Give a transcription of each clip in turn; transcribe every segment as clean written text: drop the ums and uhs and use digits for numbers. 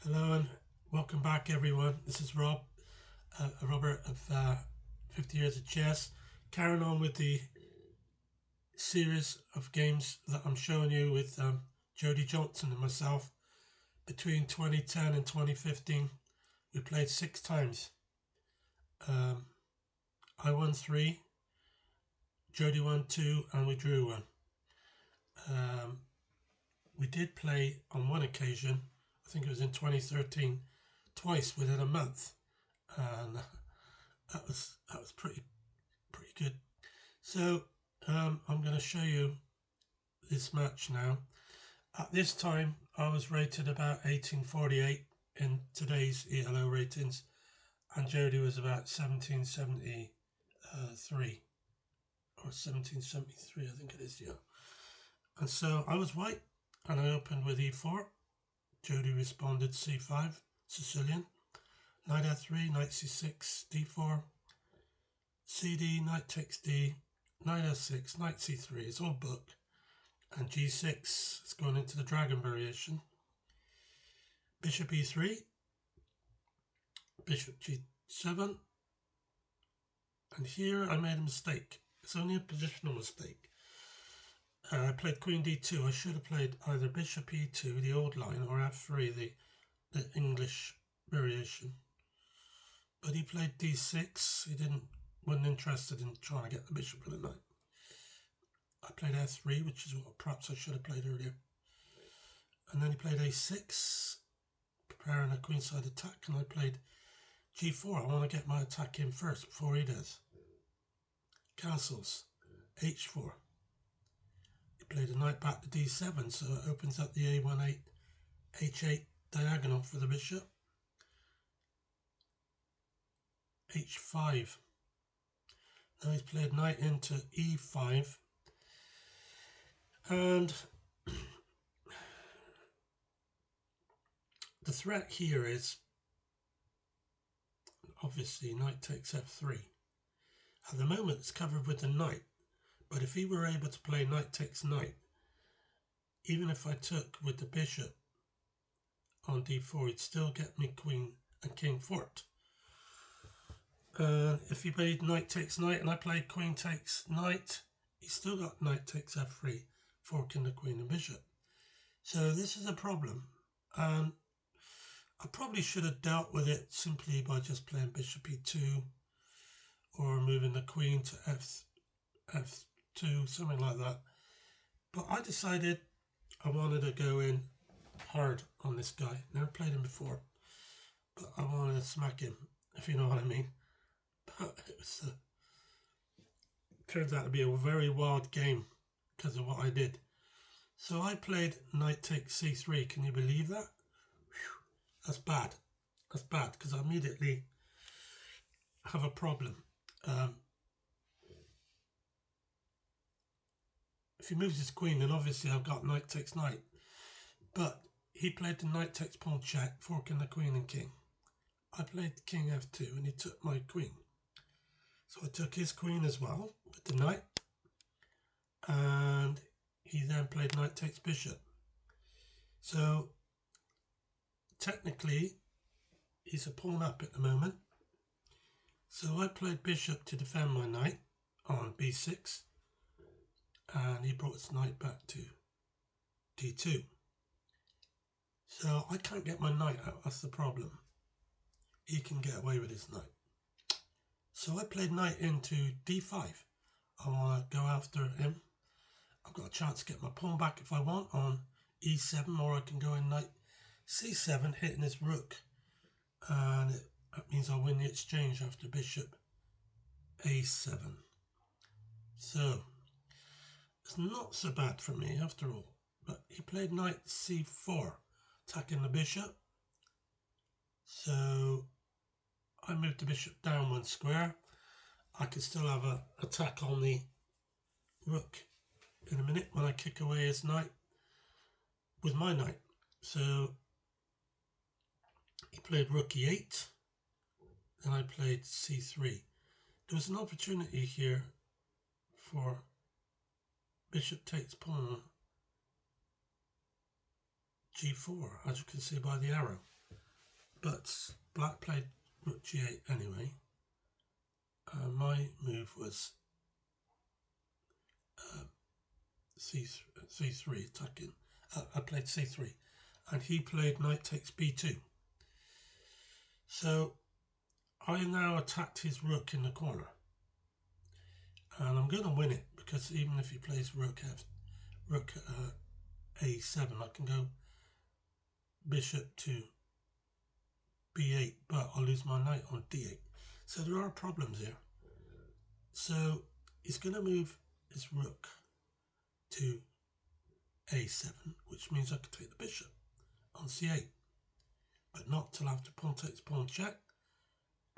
Hello and welcome back, everyone. This is Robert of 50 Years of Chess, carrying on with the series of games that I'm showing you with Jody Johnson and myself. Between 2010 and 2015, we played 6 times. Um, I won 3, Jody won 2, and we drew 1. We did play on one occasion, I think it was in 2013, twice within a month, and that was pretty good. So I'm going to show you this match now. At this time, I was rated about 1848 in today's ELO ratings, and Jody was about 1773 or 1773, I think it is, yeah. And so I was white, and I opened with e4. Jody responded c5, Sicilian. Knight f3, knight c6, d4, cd, knight takes d, knight f6, knight c3. It's all book. And g6 is going into the dragon variation. Bishop e3, bishop g7. And here I made a mistake. It's only a positional mistake. I played queen d2. I should have played either bishop e2, the old line, or f3, the English variation. But he played d6. He wasn't interested in trying to get the bishop with a knight. I played f3, which is what perhaps I should have played earlier. And then he played a6, preparing a queenside attack, and I played g4. I want to get my attack in first before he does. Castles, h4. He played a knight back to d7, so it opens up the a1, h8 diagonal for the bishop. h5. Now he's played knight into e5. And the threat here is obviously knight takes f3. At the moment it's covered with the knight, but if he were able to play knight takes knight, even if I took with the bishop on d4, he'd still get me queen and king fort. If he played knight takes knight and I played queen takes knight, he's still got knight takes f3, forking the queen and bishop. So this is a problem, and I probably should have dealt with it simply by just playing bishop e2 or moving the queen to f2, something like that. But I decided I wanted to go in hard on this guy. Never played him before, but I wanted to smack him, if you know what I mean. But it turns out to be a very wild game because of what I did. So I played knight takes c3. Can you believe that? Whew, that's bad. That's bad because I immediately have a problem. If he moves his queen, then obviously I've got knight takes knight. But he played the knight takes pawn check, forking the queen and king. I played king f2 and he took my queen. So I took his queen as well with the knight. And he then played knight takes bishop. So technically he's a pawn up at the moment. So I played bishop to defend my knight on b6. And he brought his knight back to d2. So I can't get my knight out, that's the problem. He can get away with his knight. So I played knight into d5. I want to go after him. I've got a chance to get my pawn back if I want on e7, or I can go in knight c7, hitting his rook. And that means I'll win the exchange after bishop a7. So it's not so bad for me after all. But he played knight c4, attacking the bishop. So I moved the bishop down 1 square. I can still have an attack on the rook in a minute when I kick away his knight with my knight. So he played rook e8, then I played c3. There was an opportunity here for bishop takes pawn g4, as you can see by the arrow. But black played rook g8 anyway. My move was c3 attacking. I played c3 and he played knight takes b2. So I now attacked his rook in the corner. And I'm going to win it because even if he plays rook a7, I can go bishop to b8, but I'll lose my knight on d8. So there are problems here. So he's going to move his rook to a7, which means I could take the bishop on c8, but not till after pawn takes pawn check,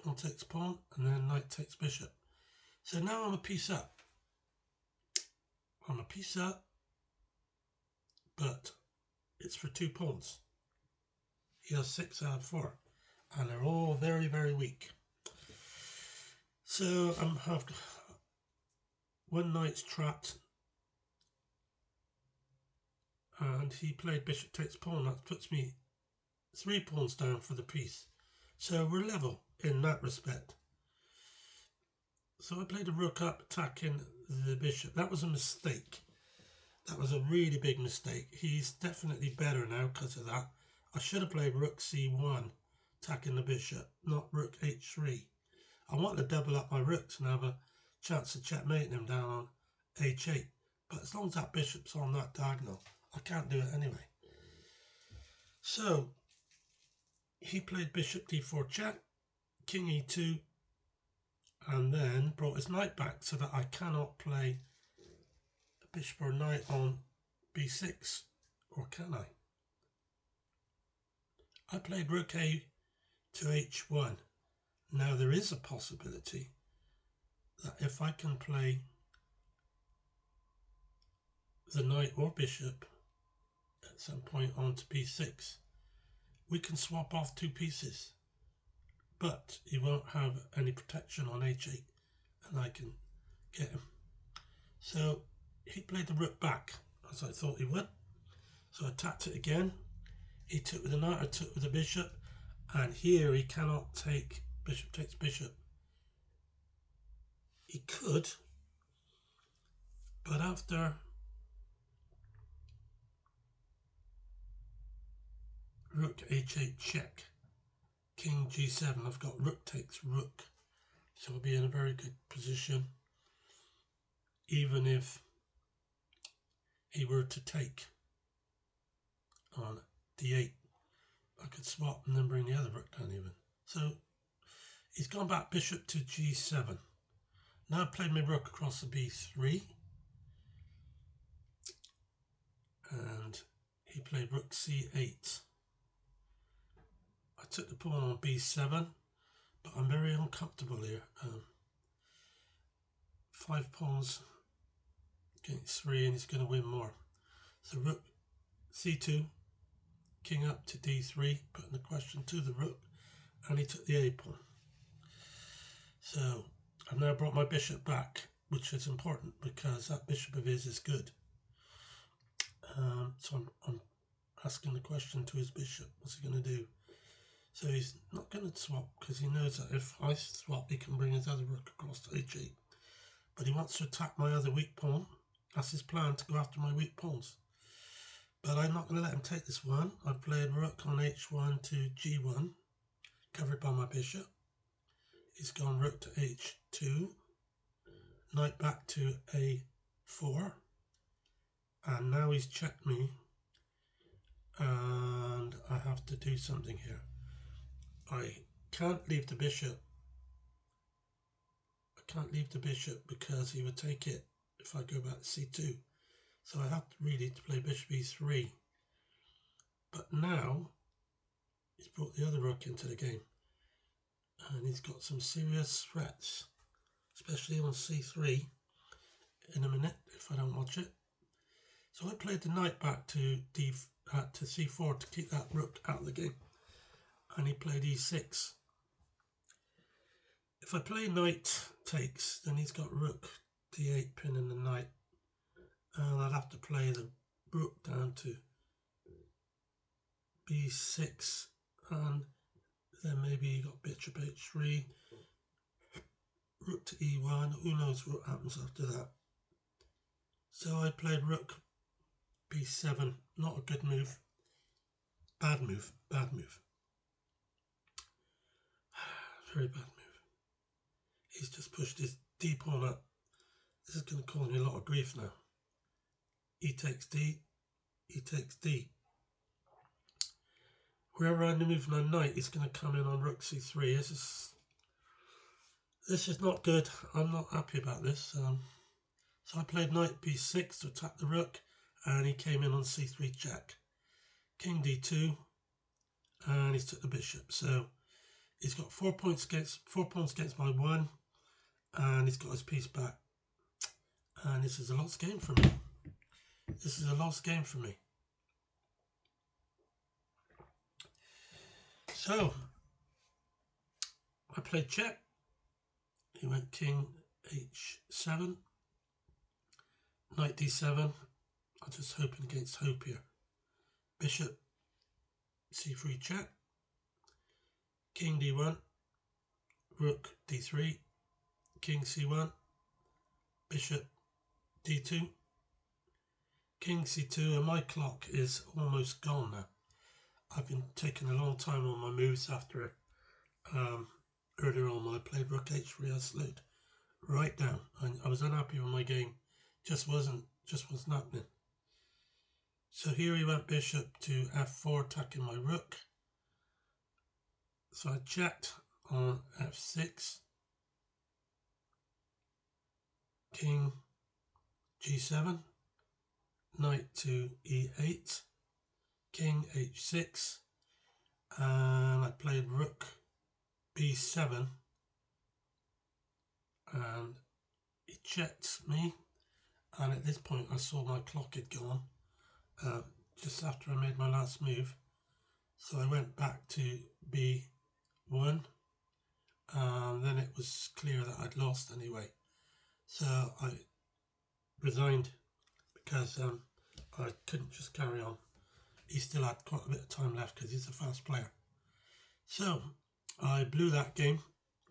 pawn takes pawn, and then knight takes bishop. So now I'm a piece up. I'm a piece up, but it's for 2 pawns. He has 6 out of 4, and they're all very, very weak. So I've one knight's trapped, and he played bishop takes pawn. That puts me 3 pawns down for the piece. So we're level in that respect. So I played a rook up attacking the bishop. That was a mistake. That was a really big mistake. He's definitely better now because of that. I should have played rook c1 attacking the bishop, not rook h3. I want to double up my rooks and have a chance of checkmating him down on h8. But as long as that bishop's on that diagonal, I can't do it anyway. So he played bishop d4 check, king e2, and then brought his knight back so that I cannot play a bishop or knight on b6, or can I? I played rook a to h1. Now there is a possibility that if I can play the knight or bishop at some point onto b6, we can swap off 2 pieces, but he won't have any protection on h8 and I can get him. So he played the rook back as I thought he would. So I attacked it again. He took with the knight, I took with the bishop, and here he cannot take bishop takes bishop. He could, but after rook h8 check, king g7, I've got rook takes rook. So I'll be in a very good position, even if he were to take on d8. I could swap and then bring the other rook down even. So he's gone back bishop to g7. Now I've played my rook across the b3. And he played rook c8. I took the pawn on b7, but I'm very uncomfortable here. 5 pawns against 3, and he's going to win more. So rook c2, king up to d3, putting the question to the rook, and he took the a pawn. So I've now brought my bishop back, which is important because that bishop of his is good. So I'm asking the question to his bishop, what's he going to do? So he's not going to swap because he knows that if I swap, he can bring his other rook across to h8. But he wants to attack my other weak pawn. That's his plan, to go after my weak pawns. But I'm not going to let him take this one. I've played rook on h1 to g1, covered by my bishop. He's gone rook to h2, knight back to a4, and now he's checked me, and I have to do something here. I can't leave the bishop. I can't leave the bishop because he would take it if I go back to c2. So I have to really play bishop e3. But now he's brought the other rook into the game, and he's got some serious threats, especially on c3 in a minute if I don't watch it. So I played the knight back to c4 to keep that rook out of the game, and he played e6. If I play knight takes, then he's got rook d8 pinning the knight, and I'd have to play the rook down to b6, and Then maybe you got bishop h3, rook to e1. Who knows what happens after that? So I played rook b7. Not a good move. Bad move. Bad move. Very bad move. He's just pushed his d pawn up. This is going to cause me a lot of grief now. E takes d. E takes d. Wherever I move my knight, he's going to come in on rook c3. This is not good. I'm not happy about this. So I played knight b6 to attack the rook, and he came in on c3 check. King d2, and he's took the bishop. So he's got 4 points against my 1, and he's got his piece back. And this is a lost game for me. This is a lost game for me. So I played check. He went king h7, knight d7. I'm just hoping against hope here. Bishop c3 check, king d1, rook d3, king c1, bishop d2, king c2, and my clock is almost gone now. I've been taking a long time on my moves after earlier on when I played rook h3. I slowed right down. I was unhappy with my game. Just wasn't happening. So here he went bishop to f4, attacking my rook. So I checked on f6, king g7, knight to e8, king h6, and I played rook b7, and he checked me, and at this point I saw my clock had gone just after I made my last move. So I went back to b1, and then it was clear that I'd lost anyway. So I resigned because I couldn't just carry on. He still had quite a bit of time left because he's a fast player. So I blew that game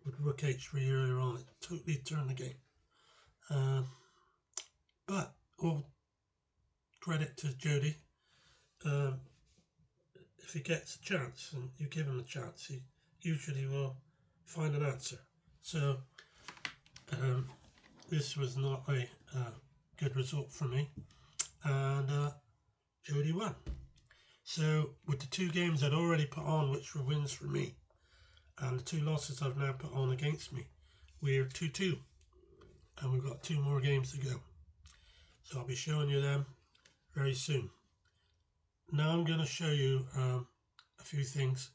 with rook h3 earlier on. It totally turned the game. But all credit to Jody. If he gets a chance and you give him a chance, he usually will find an answer. So this was not a good result for me, and Jody won. So with the 2 games I'd already put on, which were wins for me, and the 2 losses I've now put on against me, we're 2-2, and we've got 2 more games to go. So I'll be showing you them very soon. Now I'm going to show you a few things